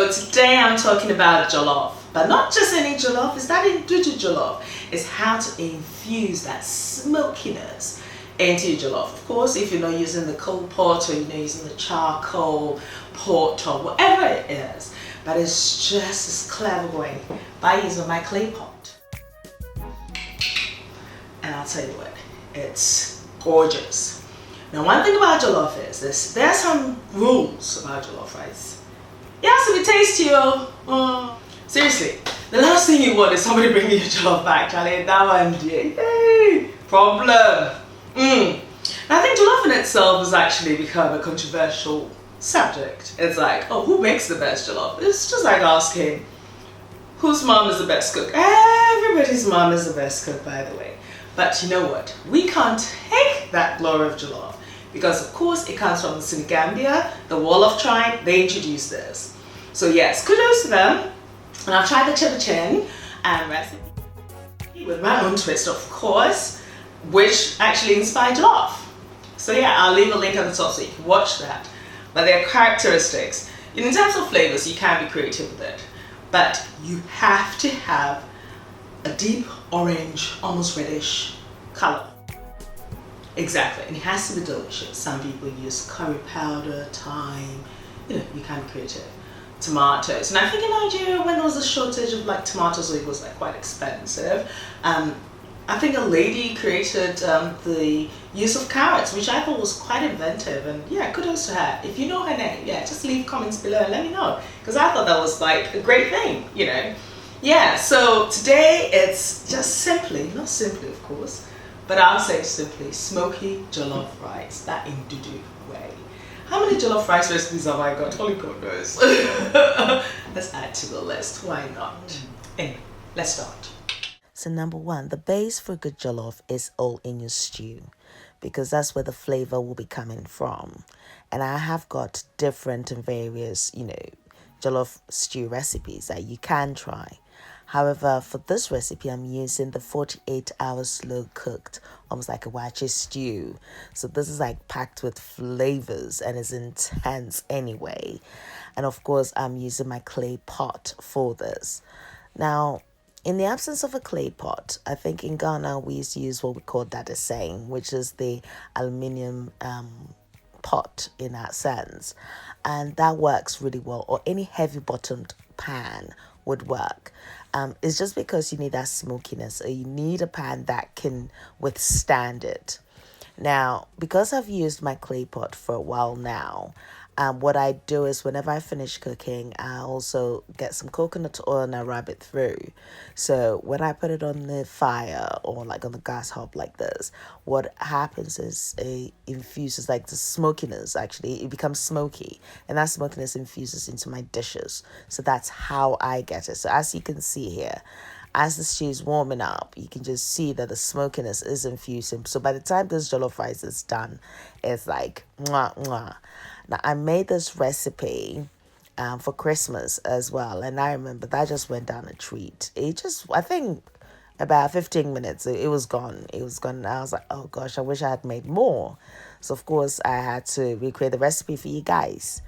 So today I'm talking about jollof, but not just any jollof, it's that Ndudu jollof. It's how to infuse that smokiness into your jollof. Of course, if you're not using the coal pot or you're not using the charcoal pot or whatever it is, but it's just as clever way by using my clay pot. And I'll tell you what, it's gorgeous. Now, one thing about jollof is this: there are some rules about jollof rice. It has to be tasty, seriously, the last thing you want is somebody bringing your jollof back, Charlie. That one, yay, problem. I think jollof in itself has actually become a controversial subject. It's like, oh, who makes the best jollof? It's just like asking, whose mom is the best cook? Everybody's mom is the best cook, by the way. But you know what? We can't take that glory of jollof because, of course, it comes from the SeneGambia, the Wolof tribe. They introduced this. So yes, kudos to them. And I've tried the chibichin recipe with my own twist, of course, which actually inspired jollof. So yeah, I'll leave a link at the top so you can watch that. But there are characteristics. In terms of flavors, you can be creative with it. But you have to have a deep orange, almost reddish color. Exactly, and it has to be delicious. Some people use curry powder, thyme, you can be creative. Tomatoes, and I think in Nigeria, when there was a shortage of like tomatoes, it was like quite expensive. I think a lady created the use of carrots, which I thought was quite inventive, and yeah, kudos to her. If you know her name, yeah, just leave comments below and let me know, because I thought that was like a great thing, Yeah, so today it's just simply, not simply of course, but I'll say simply smoky jollof rice, that Ndudu way. How many jollof rice recipes have I got? Holy God knows. Let's add to the list, why not? Anyway, let's start. So number one, the base for good jollof is all in your stew, because that's where the flavor will be coming from. And I have got different and various, jollof stew recipes that you can try. However, for this recipe, I'm using the 48-hour slow cooked, almost like a WAAKYE stew. So this is like packed with flavors and is intense anyway. And of course, I'm using my clay pot for this. Now, in the absence of a clay pot, I think in Ghana, we used to use what we call dadeseng, which is the aluminium pot in that sense. And that works really well, or any heavy-bottomed pan would work. It's just because you need that smokiness, so you need a pan that can withstand it. Now, because I've used my clay pot for a while now, what I do is whenever I finish cooking, I also get some coconut oil and I rub it through. So when I put it on the fire or like on the gas hob like this, what happens is it infuses like the smokiness, actually. It becomes smoky, and that smokiness infuses into my dishes. So that's how I get it. So as you can see here, as the stew is warming up, you can just see that the smokiness is infusing. So by the time this jollof rice is done, it's like mwah, mwah. Now, I made this recipe for Christmas as well. And I remember that just went down a treat. I think about 15 minutes, it was gone. It was gone. And I was like, oh gosh, I wish I had made more. So of course, I had to recreate the recipe for you guys.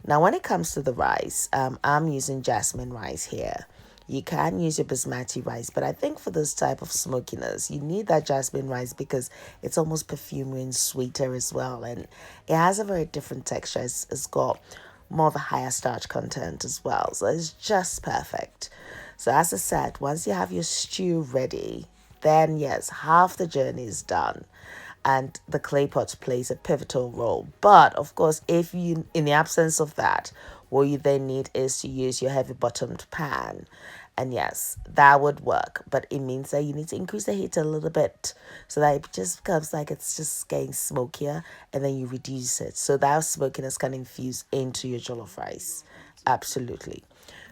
Now, when it comes to the rice, I'm using jasmine rice here. You can use your basmati rice, but I think for this type of smokiness, you need that jasmine rice because it's almost perfumy and sweeter as well. And it has a very different texture. It's got more of a higher starch content as well. So it's just perfect. So as I said, once you have your stew ready, then yes, half the journey is done. And the clay pot plays a pivotal role. But of course, if you, in the absence of that, what you then need is to use your heavy bottomed pan. And yes, that would work, but it means that you need to increase the heat a little bit so that it just becomes like it's just getting smokier, and then you reduce it so that smokiness can infuse into your jollof rice. Absolutely.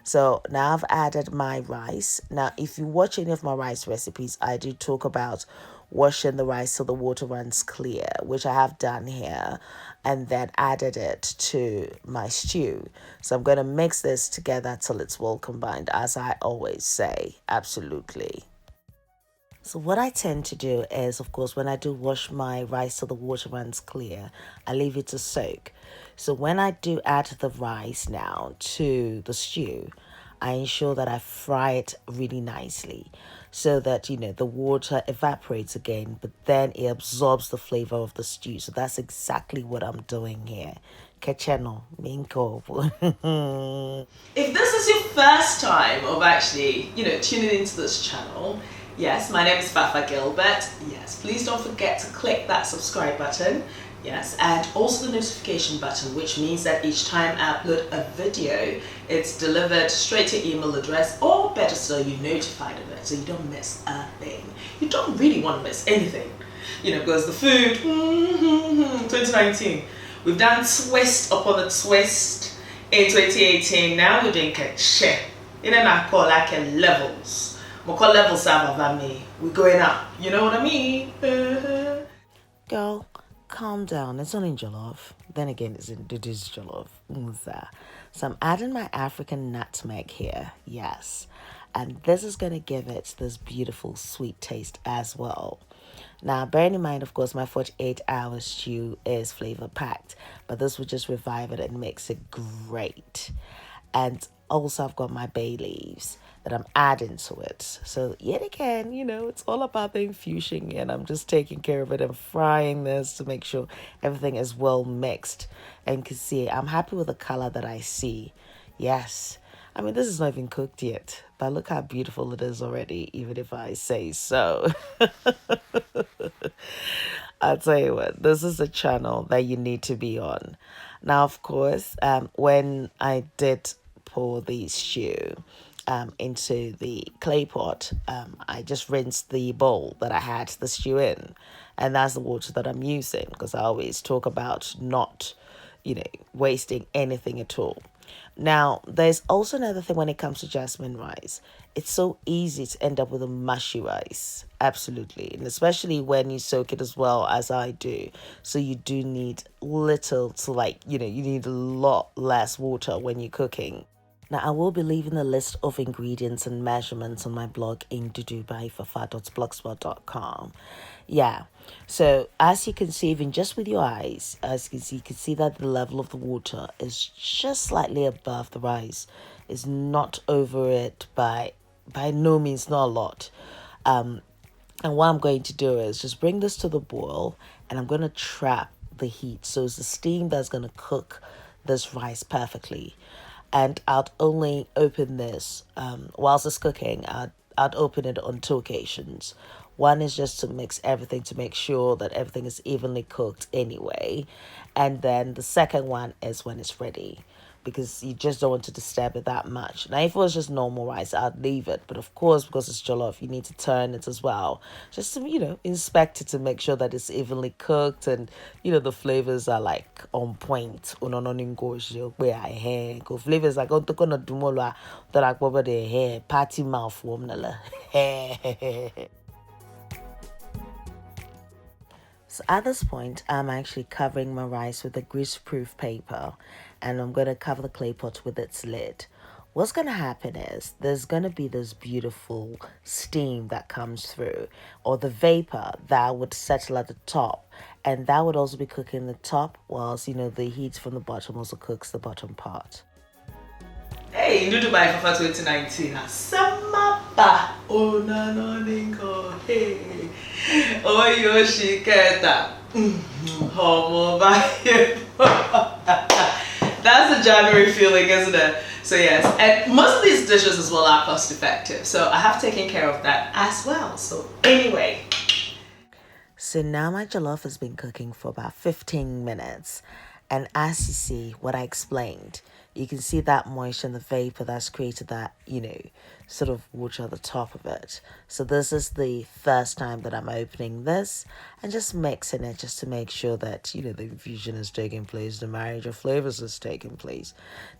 So now I've added my rice. Now, if you watch any of my rice recipes, I do talk about washing the rice so the water runs clear, which I have done here, and then added it to my stew. So I'm going to mix this together till it's well combined, as I always say. Absolutely. So what I tend to do is, of course, when I do wash my rice so the water runs clear, I leave it to soak. So when I do add the rice now to the stew, I ensure that I fry it really nicely so that, the water evaporates again, but then it absorbs the flavor of the stew. So that's exactly what I'm doing here. Kecheno, minko. If this is your first time of actually, tuning into this channel, yes, my name is Fafa Gilbert. Yes, please don't forget to click that subscribe button. Yes, and also the notification button, which means that each time I upload a video, it's delivered straight to your email address, or better still, you're notified of it, so you don't miss a thing. You don't really want to miss anything, because the food, 2019, we've done twist upon a twist in 2018. Now we're doing share. I call like levels. We call levels of me. We're going up. You know what I mean? Girl, calm down. It's only jollof. Then again, it's in Ndudu's jollof. So I'm adding my African nutmeg here. Yes. And this is going to give it this beautiful sweet taste as well. Now, bearing in mind, of course, my 48-hour stew is flavor packed, but this will just revive it and makes it great. And also, I've got my bay leaves that I'm adding to it. So yet again, it's all about the infusion, and I'm just taking care of it and frying this to make sure everything is well mixed. And you can see I'm happy with the color that I see. Yes. I mean, this is not even cooked yet, but look how beautiful it is already, even if I say so. I'll tell you what, this is a channel that you need to be on. Now, of course, when I did pour the stew into the clay pot, I just rinsed the bowl that I had the stew in. And that's the water that I'm using, because I always talk about not, wasting anything at all. Now, there's also another thing when it comes to jasmine rice. It's so easy to end up with a mushy rice. Absolutely. And especially when you soak it as well as I do. So you do need little to you need a lot less water when you're cooking. Now, I will be leaving a list of ingredients and measurements on my blog in dudubyfafa.blogspot.com. Yeah, so as you can see, even just with your eyes, as you can see that the level of the water is just slightly above the rice. It's not over it by no means, not a lot. And what I'm going to do is just bring this to the boil, and I'm going to trap the heat. So it's the steam that's going to cook this rice perfectly. And I'd only open this whilst it's cooking. I'd open it on 2 occasions. One is just to mix everything to make sure that everything is evenly cooked anyway. And then the second one is when it's ready, because you just don't want to disturb it that much. Now, if it was just normal rice, I'd leave it. But of course, because it's jollof, you need to turn it as well. Just to, inspect it to make sure that it's evenly cooked and, the flavors are like on point. Flavors like party mouth. So at this point, I'm actually covering my rice with a grease-proof paper, and I'm going to cover the clay pot with its lid. What's going to happen is there's going to be this beautiful steam that comes through, or the vapor that would settle at the top, and that would also be cooking the top, whilst, the heat from the bottom also cooks the bottom part. Hey, Ndudu by Fafa 2019. Samapa. Oh, no, ninko. Hey. Oh, Yoshi Keta. Homo by. That's a January feeling, isn't it? So, yes. And most of these dishes as well are cost effective. So, I have taken care of that as well. So, anyway. So, now my jollof has been cooking for about 15 minutes. And as you see, what I explained, you can see that moisture and the vapor that's created that, sort of water at the top of it. So this is the first time that I'm opening this and just mixing it just to make sure that, the infusion is taking place, the marriage of flavors is taking place.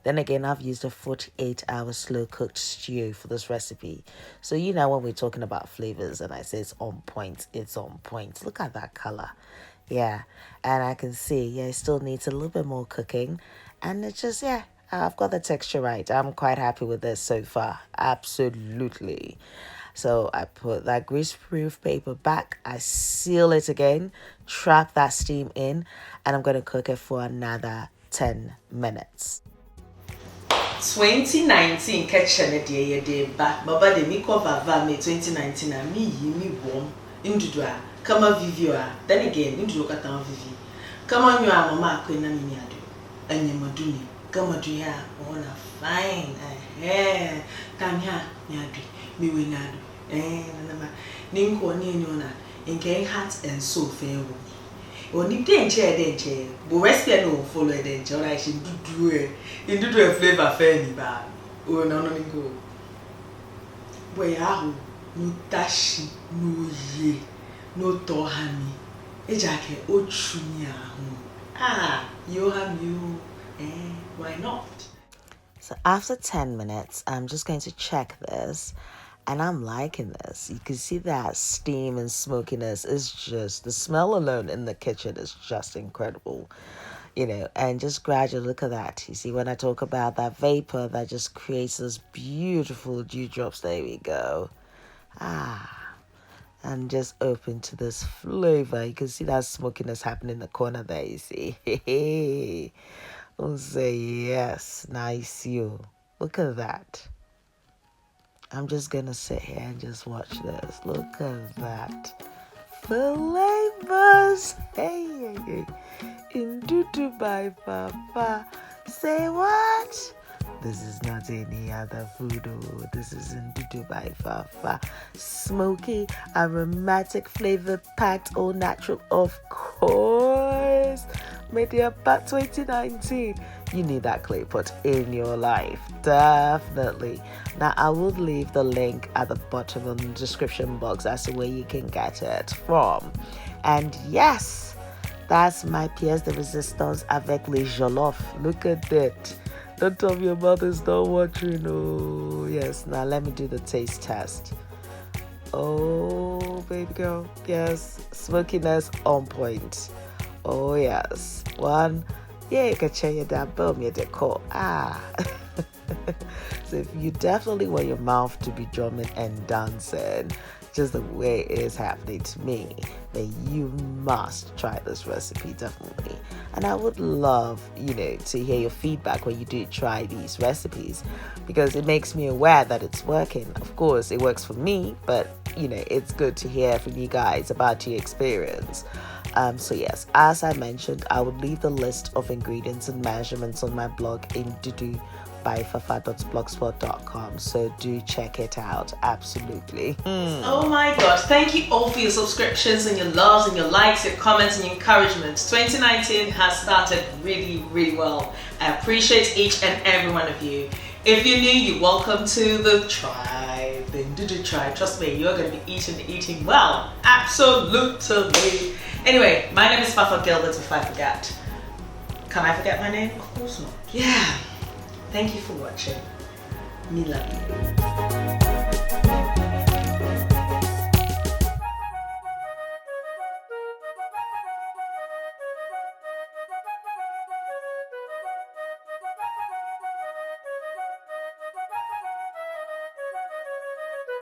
Then again, I've used a 48-hour slow-cooked stew for this recipe. So, when we're talking about flavors and I say it's on point, it's on point. Look at that color. Yeah, and I can see, it still needs a little bit more cooking. And it's just, I've got the texture right. I'm quite happy with this so far. Absolutely. So I put that grease-proof paper back. I seal it again, trap that steam in, and I'm going to cook it for another 10 minutes. 2019 kitchen de ye ba baba de mi cover me 2019 na me warm Ndudu a kama vivio a then again Ndudu kata vivi kama nyu a mama akwe na mi ado anyemaduni kama du ya ona fine tam ya mi ado mi we na ado na ma ninko ni na nke heart and soul fair Oni denche but recipe no follow denche or I should do a flavor fair ni ba o no go boy ahu no tashi no ye no tohami ejake ochuni ahu you have you why not. So after 10 minutes I'm just going to check this. And I'm liking this. You can see that steam and smokiness is just, the smell alone in the kitchen is just incredible. You know, and just gradually look at that. You see, when I talk about that vapor that just creates those beautiful dewdrops, there we go. And just open to this flavor. You can see that smokiness happening in the corner there, you see. I'll say yes, nice you. Look at that. I'm just gonna sit here and just watch this. Look at that. Flavors. Hey. Ndudu by Fafa. Say what? This is not any other food. This is Ndudu by Fafa. Smoky, aromatic, flavor packed, all natural, of course. Media Part 2019. You need that clay pot in your life, definitely. Now I will leave the link at the bottom of the description box as to where you can get it from. And yes, that's my pièce de résistance avec les jollof. Look at it. Don't tell me your mother's not watching. Oh yes. Now let me do the taste test. Oh baby girl, yes, smokiness on point. Oh yes, one. Yeah, you can change that boom, you decor. So if you definitely want your mouth to be drumming and dancing, just the way it is happening to me, then you must try this recipe, definitely. And I would love, to hear your feedback when you do try these recipes, because it makes me aware that it's working. Of course, it works for me, but it's good to hear from you guys about your experience. So yes, as I mentioned, I would leave the list of ingredients and measurements on my blog in Ndudu by fafa.blogspot.com, so do check it out. Absolutely. Oh my gosh, thank you all for your subscriptions and your loves and your likes, your comments and your encouragements. 2019 has started really, really well. I appreciate each and every one of you. If you're new, you're welcome to the tribe, the Ndudu tribe. Trust me, you're going to be eating well. Absolutely. Anyway, my name is Fafa Gilbert. If I forget, can I forget my name? Of course not. Yeah. Thank you for watching. Me love you.